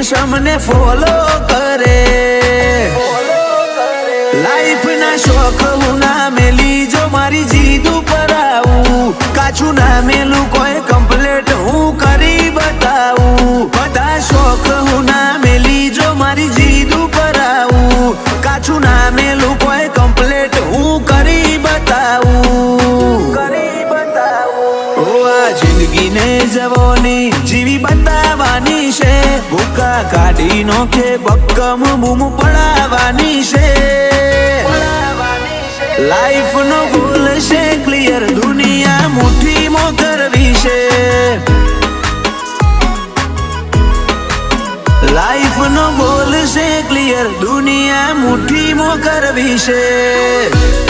સમને follow કરે life ના શોખ હું ના મેલી જો મારી જીદ ઉપર આવું કાચું ના મેલું કોઈ કમ્પ્લેટ હું કરી બતાવું બધા શોખ હું ના મેલી જો મારી જીદ ઉપર આવું કાચું ના મેલું કોઈ કમ્પ્લેટ હું કરી બતાવું ઓ આ જિંદગીને જવોની જીવી બતાવવાની છે ભૂકા કાઢી નોખે બક્કમ બૂમ પડાવવાની છે લાઈફ નો ગોલ છે ક્લિયર દુનિયા મુઠ્ઠીમાં કરવી છે લાઈફ નો ગોલ છે ક્લિયર દુનિયા મુઠ્ઠીમાં કરવી છે